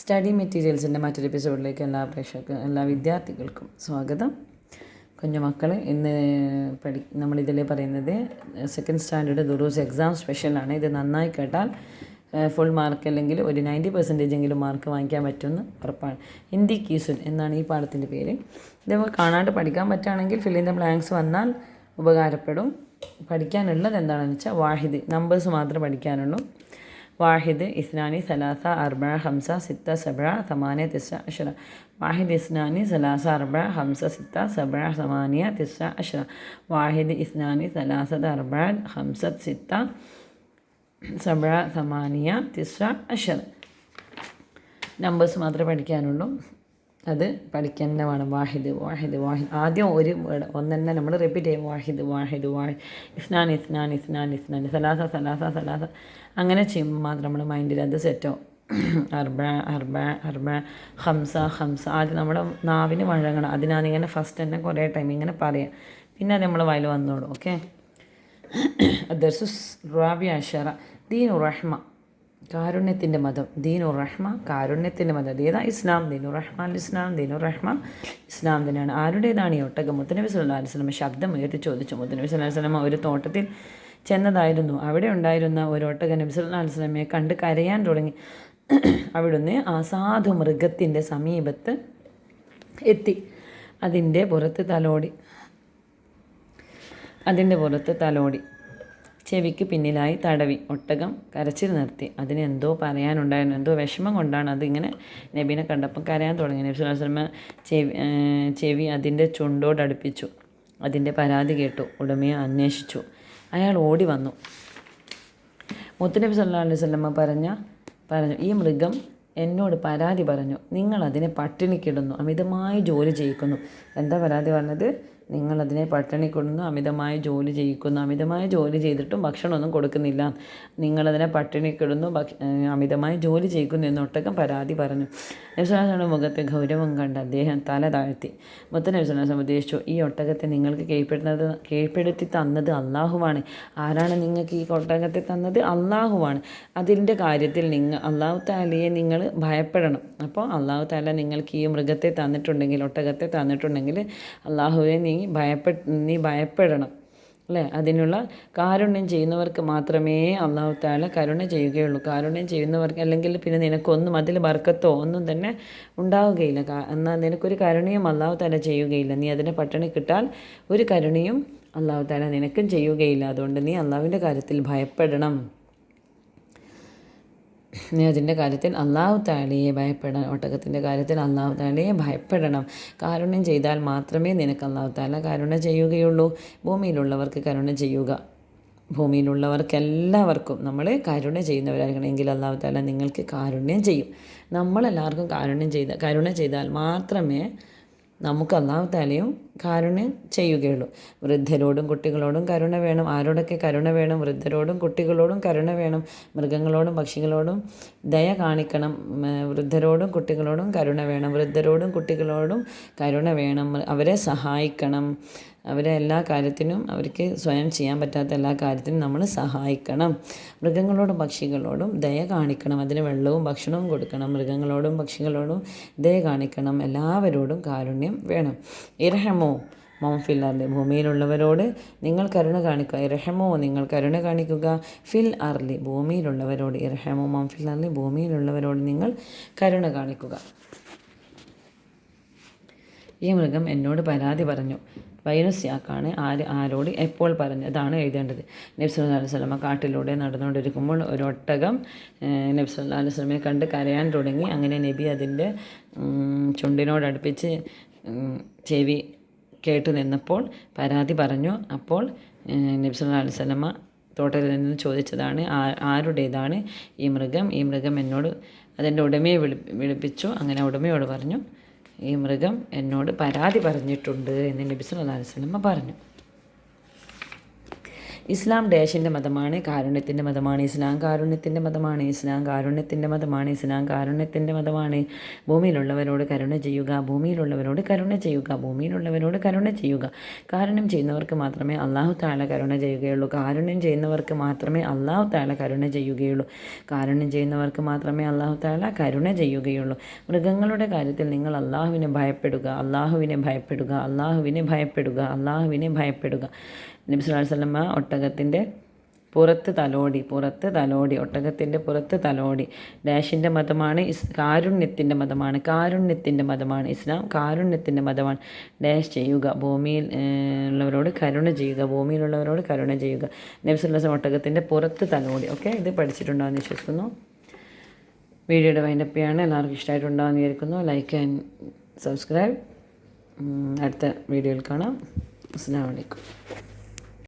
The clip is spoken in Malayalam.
സ്റ്റഡി മെറ്റീരിയൽസിൻ്റെ മറ്റൊരു എപ്പിസോഡിലേക്ക് എല്ലാ വിദ്യാർത്ഥികൾക്കും സ്വാഗതം. കുഞ്ഞുമക്കൾ, ഇന്ന് നമ്മളിതിൽ പറയുന്നത് സെക്കൻഡ് സ്റ്റാൻഡേർഡ് ദുറൂസ് എക്സാം സ്പെഷ്യലാണ്. ഇത് നന്നായി കേട്ടാൽ ഫുൾ മാർക്ക് അല്ലെങ്കിൽ ഒരു 90% എങ്കിലും മാർക്ക് വാങ്ങിക്കാൻ പറ്റുമെന്ന് ഉറപ്പാണ്. ഹിന്ദി കീസുൻ എന്നാണ് ഈ പാഠത്തിൻ്റെ പേര്. ഇത് കാണാണ്ട് പഠിക്കാൻ പറ്റുകയാണെങ്കിൽ ഫിൽ ഇൻ ദ ബ്ലാങ്ക്സ് വന്നാൽ ഉപകാരപ്പെടും. പഠിക്കാനുള്ളത് എന്താണെന്ന് വെച്ചാൽ വാഹിദ്, നമ്പേഴ്സ് മാത്രമേ പഠിക്കാനുള്ളൂ. വാഹിദ്, ഇസ്നാനി, സലാസ, അർബ, ഹംസ, സിത്ത, സബ, സമാനിയ, തിസ്സ, അഷറ. വാഹിദ്, ഇസ്നാനി, സലാസ, അർബ, ഹംസ, സിത്ത, സബ, സമാനിയ, തിസ്സ, അഷറ. വാഹിദ്, ഇസ്നാനി, സലാസ, അർബ, ഹംസ, സിത്ത, സബ, സമാനിയ, തിസ്സ, അഷറ. നമ്പേഴ്സ് മാത്രമേ പഠിക്കാനുള്ളൂ. അത് പഠിക്കാൻ തന്നെ വേണം. വാഹിദ് വാഹിദ് വാഹിദ്. ആദ്യം ഒന്നെന്നെ നമ്മൾ റിപ്പീറ്റ് ചെയ്യും. വാഹിദ് വാഹിദ് വാഹിദ്. ഇസ്നാൻ ഇസ്നാൻ ഇസ്നാൻ ഇസ്നാൻ. സലാസ സലാസ സലാസ. അങ്ങനെ ചെയ്യുമ്പോൾ മാത്രം നമ്മൾ മൈൻഡിൽ അത് സെറ്റോ. അർബ അർബ അർബ. ഹംസ ഹംസ. ആദ്യം നമ്മുടെ നാവിന് വഴങ്ങണം. അതിനാണ് ഇങ്ങനെ ഫസ്റ്റ് തന്നെ കുറേ ടൈം ഇങ്ങനെ പറയാം. പിന്നെ അത് നമ്മൾ വായിൽ വന്നോളൂ. ഓക്കെ. ദർസുസ് റാബിയ അഷറ. ദീനു റഹ്മ, കാരുണ്യത്തിൻ്റെ മതം. ദീനുർ റഹ്മ, കാരുണ്യത്തിൻ്റെ മതം. അതേതാ? ഇസ്ലാം. ദീനുർ റഹ്മ അൽ ഇസ്ലാം. ദീനുർ റഹ്മ ഇസ്ലാം തന്നെയാണ്. ആരുടേതാണ് ഈ ഒട്ടകം? മുത്തനബി സല്ലല്ലാഹു അലൈഹി വസല്ലം ശബ്ദം ഉയർത്തി ചോദിച്ചു. മുത്തനബി സല്ലല്ലാഹു അലൈഹി വസല്ലം ഒരു തോട്ടത്തിൽ ചെന്നതായിരുന്നു. അവിടെ ഉണ്ടായിരുന്ന ഒരു ഒട്ടകം നബി സല്ലല്ലാഹു അലൈഹി വസല്ലമയെ കണ്ട് കരയാൻ തുടങ്ങി. അവിടുന്ന് ആ സാധു മൃഗത്തിൻ്റെ സമീപത്ത് എത്തി. അതിൻ്റെ പുറത്ത് തലോടി ചെവിക്ക് പിന്നിലായി തടവി. ഒട്ടകം കരച്ചിൽ നിർത്തി. അതിന് എന്തോ പറയാനുണ്ടായിരുന്നു. എന്തോ വിഷമം കൊണ്ടാണ് അതിങ്ങനെ നബീനെ കണ്ടപ്പോൾ കരയാൻ തുടങ്ങി. നബി സല്ലല്ലാഹു അലൈഹി വസല്ലം ചെവി അതിൻ്റെ ചുണ്ടോടടുപ്പിച്ചു. അതിൻ്റെ പരാതി കേട്ടു. ഉടമയെ അന്വേഷിച്ചു. അയാൾ ഓടി വന്നു. മുത്തുനബി സല്ലല്ലാഹു അലൈഹി വസല്ലം പറഞ്ഞു, ഈ മൃഗം എന്നോട് പരാതി പറഞ്ഞു. നിങ്ങൾ അതിനെ പട്ടിണിക്കിടുന്നു, അമിതമായി ജോലി ചെയ്യിക്കുന്നു. എന്താ പരാതി പറഞ്ഞത്? നിങ്ങളതിനെ പട്ടിണിക്കിടുന്നു, അമിതമായി ജോലി ചെയ്യിക്കുന്നു. അമിതമായി ജോലി ചെയ്തിട്ടും ഭക്ഷണമൊന്നും കൊടുക്കുന്നില്ല. നിങ്ങളതിനെ പട്ടിണിക്കിടുന്നു, അമിതമായി ജോലി ചെയ്യിക്കുന്നു എന്ന് ഒട്ടകം പരാതി പറഞ്ഞു. നബി സല്ലല്ലാഹു അലൈഹി വസല്ലം മുഖത്തെ ഗൗരവം കണ്ട് അദ്ദേഹം തല താഴ്ത്തി. മുത്തനബി സല്ലല്ലാഹു അലൈഹി വസല്ലം ഉദ്ദേശിച്ചു, ഈ ഒട്ടകത്തെ നിങ്ങൾക്ക് കീഴ്പ്പെടുത്തി തന്നത് അള്ളാഹുവാണ്. ആരാണ് നിങ്ങൾക്ക് ഈ ഒട്ടകത്തെ തന്നത്? അള്ളാഹുവാണ്. അതിൻ്റെ കാര്യത്തിൽ അള്ളാഹു തആലയെ നിങ്ങൾ ഭയപ്പെടണം. അപ്പോൾ അള്ളാഹു തആല നിങ്ങൾക്ക് ഈ മൃഗത്തെ തന്നിട്ടുണ്ടെങ്കിൽ, ഒട്ടകത്തെ തന്നിട്ടുണ്ടെങ്കിൽ അള്ളാഹുവെ നീ ഭയപ്പെടണം അല്ലേ? അതിനുള്ള കാരുണ്യം ചെയ്യുന്നവർക്ക് മാത്രമേ അള്ളാഹു തആല കരുണ ചെയ്യുകയുള്ളൂ. കാരുണ്യം ചെയ്യുന്നവർക്ക് അല്ലെങ്കിൽ പിന്നെ നിനക്കൊന്നും അതിൽ ബർക്കത്തോ ഒന്നും തന്നെ ഉണ്ടാവുകയില്ല. എന്നാൽ നിനക്കൊരു കരുണയും അള്ളാഹു തആല ചെയ്യുകയില്ല. നീ അതിനെ പട്ടിണി കിട്ടാൽ ഒരു കരുണയും അള്ളാഹു തആല നിനക്കും ചെയ്യുകയില്ല. അതുകൊണ്ട് നീ അള്ളാഹുവിൻ്റെ കാര്യത്തിൽ ഭയപ്പെടണം. നീ അതിൻ്റെ കാര്യത്തിൽ അള്ളാഹു തആലയെ ഭയപ്പെടണം. ഒട്ടകത്തിൻ്റെ കാര്യത്തിൽ അള്ളാഹു തആലയെ ഭയപ്പെടണം. കാരുണ്യം ചെയ്താൽ മാത്രമേ നിനക്ക് അള്ളാഹു തആല കരുണ ചെയ്യുകയുള്ളൂ. ഭൂമിയിലുള്ളവർക്ക് കരുണ ചെയ്യുക. ഭൂമിയിലുള്ളവർക്കെല്ലാവർക്കും നമ്മൾ കരുണ ചെയ്യുന്നവരായിരിക്കണം. എങ്കിൽ അള്ളാഹു തആല നിങ്ങൾക്ക് കാരുണ്യം ചെയ്യും. നമ്മളെല്ലാവർക്കും കരുണ ചെയ്താൽ മാത്രമേ നമുക്ക് അള്ളാഹു തആലയും കാരുണ്യം ചെയ്യുകയുള്ളൂ. വൃദ്ധരോടും കുട്ടികളോടും കരുണ വേണം. ആരോടൊക്കെ കരുണ വേണം? വൃദ്ധരോടും കുട്ടികളോടും കരുണ വേണം. മൃഗങ്ങളോടും പക്ഷികളോടും ദയ കാണിക്കണം. വൃദ്ധരോടും കുട്ടികളോടും കരുണ വേണം. വൃദ്ധരോടും കുട്ടികളോടും കരുണ വേണം. അവരെ സഹായിക്കണം. അവരെ എല്ലാ കാര്യത്തിനും, അവർക്ക് സ്വയം ചെയ്യാൻ പറ്റാത്ത എല്ലാ കാര്യത്തിനും നമ്മൾ സഹായിക്കണം. മൃഗങ്ങളോടും പക്ഷികളോടും ദയ കാണിക്കണം. അതിന് വെള്ളവും ഭക്ഷണവും കൊടുക്കണം. മൃഗങ്ങളോടും പക്ഷികളോടും ദയ കാണിക്കണം. എല്ലാവരോടും കാരുണ്യം വേണം. ഇർഹമോ മൻ ഫിൽ അർളി. ഭൂമിയിലുള്ളവരോട് നിങ്ങൾ കരുണ കാണിക്കുക. ഇർഹമോ, നിങ്ങൾ കരുണ കാണിക്കുക. ഫിൽ അർളി, ഭൂമിയിലുള്ളവരോട്. ഇർഹമോ മൻ ഫിൽ അർളി, ഭൂമിയിലുള്ളവരോട് നിങ്ങൾ കരുണ കാണിക്കുക. ഈ മൃഗം എന്നോട് പരാതി പറഞ്ഞു. വൈനസ്യാക്കാണ് ആരോട് എപ്പോൾ പറഞ്ഞു. അതാണ് എഴുതേണ്ടത്. നബി സല്ലല്ലാഹു അലൈഹി വസല്ലം കാട്ടിലൂടെ നടന്നുകൊണ്ടിരിക്കുമ്പോൾ ഒരു ഒട്ടകം നബി സല്ലല്ലാഹു അലൈഹി വസല്ലമയെ കണ്ട് കരയാൻ തുടങ്ങി. അങ്ങനെ നബി അതിൻ്റെ ചുണ്ടിനോടടുപ്പിച്ച് ചെവി കേട്ടു നിന്നപ്പോൾ പരാതി പറഞ്ഞു. അപ്പോൾ നബി സല്ലല്ലാഹു അലൈഹി വസല്ലം തോട്ടത്തിൽ നിന്ന് ചോദിച്ചതാണ്, ആരുടേതാണ് ഈ മൃഗം? ഈ മൃഗം എന്നോട്, അതിൻ്റെ ഉടമയെ വിളിപ്പിച്ചു. അങ്ങനെ ഉടമയോട് പറഞ്ഞു, ഈ മൃഗം എന്നോട് പരാതി പറഞ്ഞിട്ടുണ്ട് എന്ന് നബി സല്ലല്ലാഹു അലൈഹി വസല്ലം പറഞ്ഞു. ഇസ്ലാം ഡാഷിൻ്റെ മതമാണ്, കാരുണ്യത്തിൻ്റെ മതമാണ്. ഇസ്ലാം കാരുണ്യത്തിൻ്റെ മതമാണ്. ഇസ്ലാം കാരുണ്യത്തിൻ്റെ മതമാണ്. ഇസ്ലാം കാരുണ്യത്തിൻ്റെ മതമാണ്. ഭൂമിയിലുള്ളവരോട് കരുണ ചെയ്യുക, ഭൂമിയിലുള്ളവരോട് കരുണ ചെയ്യുക, ഭൂമിയിലുള്ളവരോട് കരുണ ചെയ്യുക. കാരുണ്യം ചെയ്യുന്നവർക്ക് മാത്രമേ അള്ളാഹു തആല കരുണ ചെയ്യുകയുള്ളൂ. കാരുണ്യം ചെയ്യുന്നവർക്ക് മാത്രമേ അള്ളാഹു തആല കരുണ ചെയ്യുകയുള്ളൂ. കാരുണ്യം ചെയ്യുന്നവർക്ക് മാത്രമേ അള്ളാഹു തആല കരുണ ചെയ്യുകയുള്ളൂ. മൃഗങ്ങളുടെ കാര്യത്തിൽ നിങ്ങൾ അള്ളാഹുവിനെ ഭയപ്പെടുക, അള്ളാഹുവിനെ ഭയപ്പെടുക, അള്ളാഹുവിനെ ഭയപ്പെടുക, അള്ളാഹുവിനെ ഭയപ്പെടുക. നബി സല്ലല്ലാഹു അലൈഹി വസല്ലമ ഒട്ടകത്തിൻ്റെ പുറത്ത് തലോടി, ഒട്ടകത്തിൻ്റെ പുറത്ത് തലോടി. ഡാഷിൻ്റെ മതമാണ്, കാരുണ്യത്തിൻ്റെ മതമാണ്, കാരുണ്യത്തിൻ്റെ മതമാണ്. ഇസ്ലാം കാരുണ്യത്തിൻ്റെ മതമാണ്. ഡാഷ് ചെയ്യുക, ഭൂമിയിൽ ഉള്ളവരോട് കരുണ ചെയ്യുക, ഭൂമിയിലുള്ളവരോട് കരുണ ചെയ്യുക. നബി സല്ലല്ലാഹു അലൈഹി വസല്ലം ഒട്ടകത്തിൻ്റെ പുറത്ത് തലോടി. ഓക്കെ, ഇത് പഠിച്ചിട്ടുണ്ടാകുമെന്ന് വിശ്വസിക്കുന്നു. വീഡിയോയുടെ വൈൻഡപ്പിയാണ്. എല്ലാവർക്കും ഇഷ്ടമായിട്ടുണ്ടാകുമെന്ന് വിചാരിക്കുന്നു. Like and subscribe. അടുത്ത വീഡിയോയിൽ കാണാം. അസ്സലാമു അലൈക്കും.